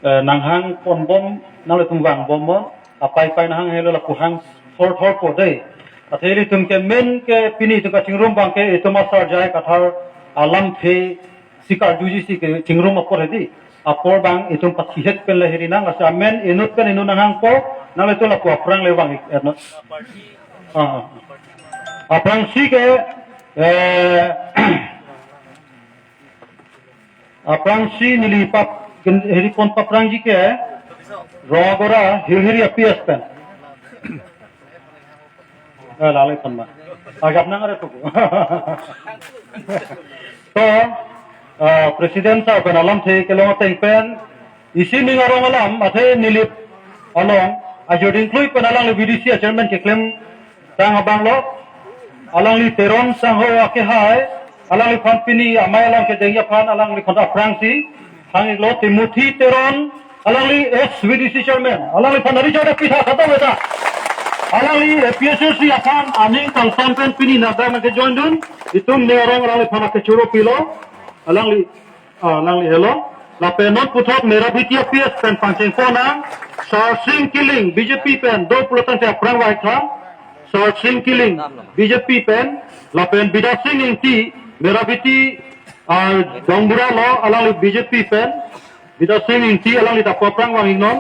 nanghang pon bom nang le tumwang bom mo apai pai nang helo la puhang thor po dei atheli tum ke men ke pini tu ka chingrum bang ke etoma sar jai kathar alam the sikar juji si ke chingrum apor hedi apor bang etum pathihet pen le herina ngasa men enut pen enu nanghang po nang le to la ku aprang le bang etno aprang si ke aprang si nilip heri pon paprang ji ke rogora hiri apias pen lalai pon ma agap nang are tu to presiden sa pen alam the kelong teng pen isi ning arong alam athe nilip along ajodin klui pen alang le BDC chairman ke claim tang abang lo alang li teron sang ho ake hai alang li company amai alang ke dengya phan alang li kontra frangsi hang lo timuthi teron alang li SVDC chairman alang li phanari jada pitha khata weta alang li PSC akan aning kang sampen pini na da ke join dun itum ne orang alang li phana ke churo pilo alang li hello la penot puthot mera bhitia PS pen pancheng pona sourcing killing BJP pen do pulatan te prang wai tha sourcing killing BJP pen la pen bidasing inti mera biti dongbura lo alang li BJP pen bidasing inti alang li tapoprang wang ingnon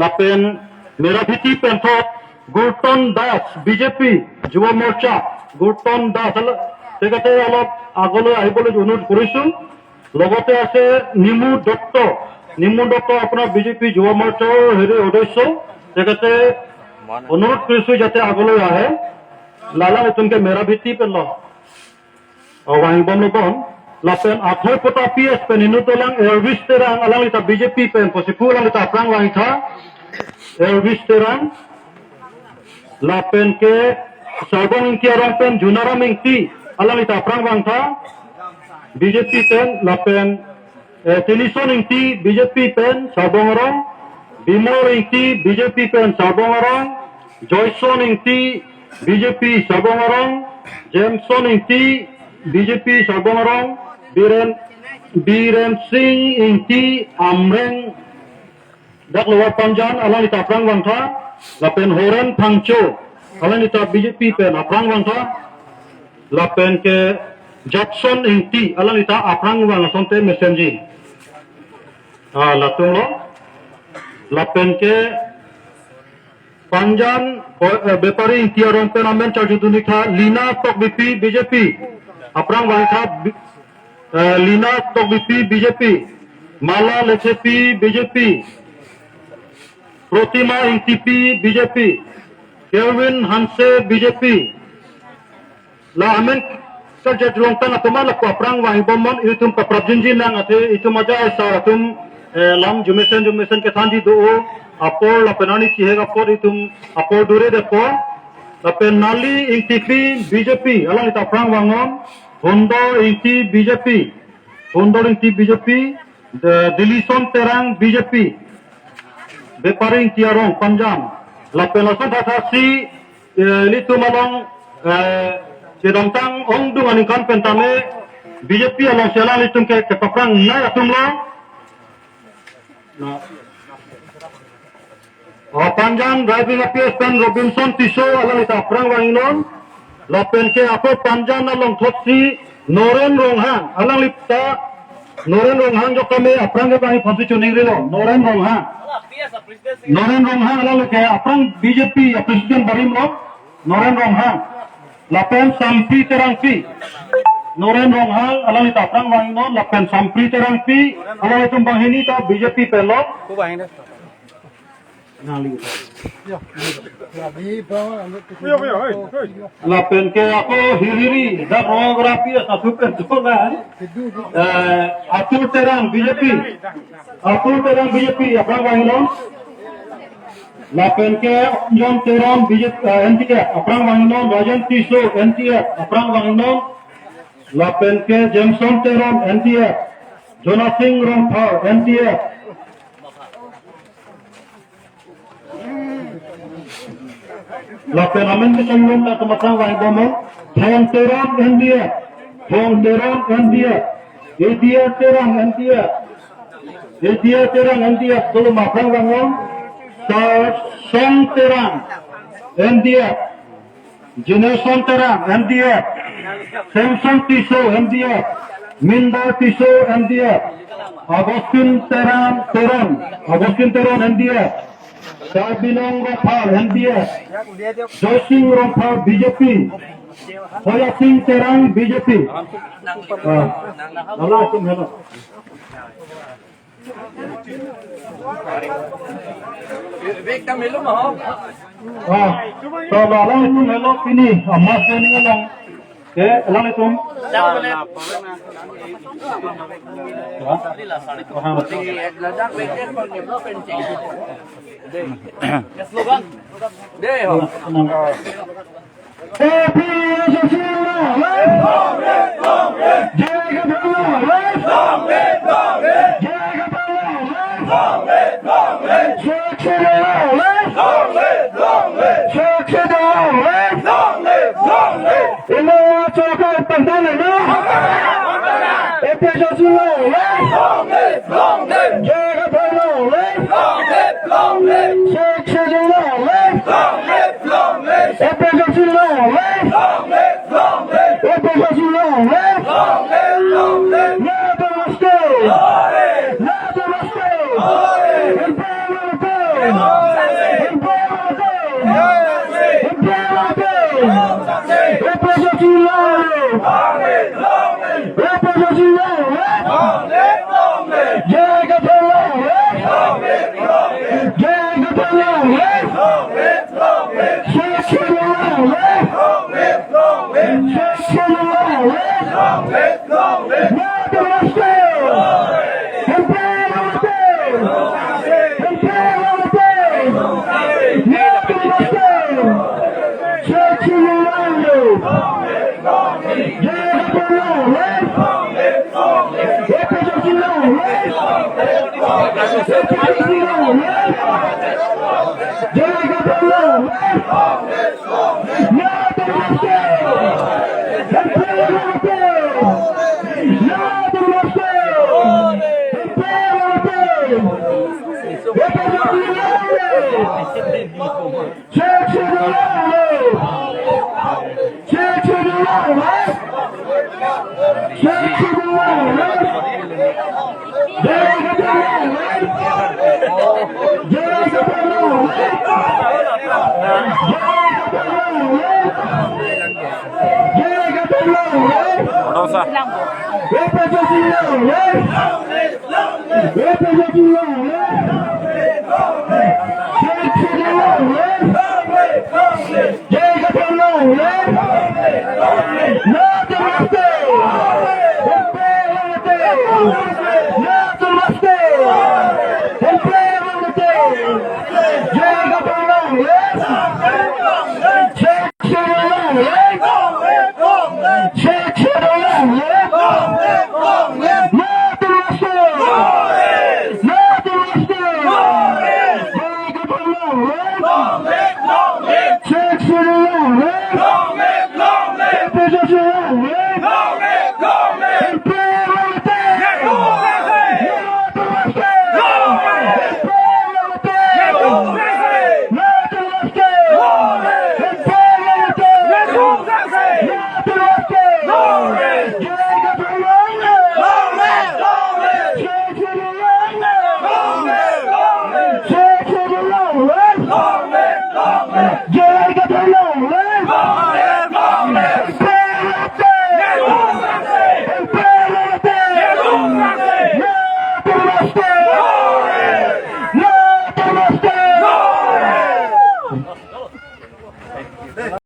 la pen mera biti pen thot Gurton Das BJP Juwa Morcha Gurton Das tegate alop agolo ahibole অনুরোধ কৰিছো লগতে আছে নিমু দত্ত আপোনাৰ BJP যুৱ মৰ্চাৰ হেৰি সদস্য তেখেতে অনুৰোধ কৰিছো যাতে আগলৈ আহে লালা নতুনকে মেৰা ভিত্তি পেল ওয়াহিং বম লবন লাপেন আথৈ পটা পিএস পেন ইনু তলাং এৰবিছ তেৰাং আলাং লিটা বিজেপি পেন পচিপু আলাং লিটা প্ৰাং ওয়াহিং থা এৰবিছ Terang lapen ke sabong ingti arang pen junaram ingti alang ita prang wang tha BJP pen lapen tenison ingti BJP pen sabong arang bimor ingti BJP pen sabong arang joyson ingti BJP sabong arang jameson ingti BJP sabong arang biren singh ingti amreng dak luar panjan alang ita prang wang tha lapen horen pangcho alang ita BJP pen aprang wang tha lapen ke Jackson inti alang ita aprang wang sonte mesenji latung lo lapen ke panjan bepari inti arong pen amen charjuduni tha Lina tok BP BJP aprang wang tha Lina tok BP BJP Mala lechepi BJP Protima ITP BJP Kelvin Hanse BJP la amen kerja jelongtan atau mana ku aprang wang bomon itu paprabjinjin nang ate itu maja esa atum lam jumesen ke thandi do apor la penani chihe apor itu apor dure depo la penali ITP BJP alang ita aprang wangon Hondo ITP BJP Dilison Terang BJP Beparing tiarong panjang lapen lasan datasi litu malong sedangtang ongdung aningkan pentame BJP along selang litung ke paprang na atum lo panjang driving appears pen Robinson Tiso alang ita prang wanginon lapen ke apa panjang along thotsi Noren Ronghang alang lipta Noren Ronghang jo kami aprang ke bangi constituency rilo Noren Ronghang alang ke aprang BJP presiden barim lo Noren Ronghang lapen sampi terangpi Noren Ronghang alang ita aprang wanginon lapen sampi terangpi alang itu banghini ta BJP pelo lapen ke ako hiriri dak rografi satu pentola atur terang BJP aprang wanginon lapen ke John Teron BJP NTF aprang wanginon Rajan Tiso NTF aprang wanginon lapen ke Jameson Teron NTF Jonathan Rongthar NTF lapen amen ke changlong ta kamatrang wang bomo Thong Teron NTF ADF Terang NTF India terang India belum makan bangun. Song terang India. Generation terang India. Samsung tiso India. Minda tiso India. Agustin terang India. Sabilong Raphal India. Joshing Raphal BJP. Hoya Singh terang BJP. Allah tum hello. Victor Melu mau. So Allah tum hello sini amma sini long. Ke Allah tum. Ladakh Victor con nghiệp nóเป็นจริง slogan đây hả Yeah.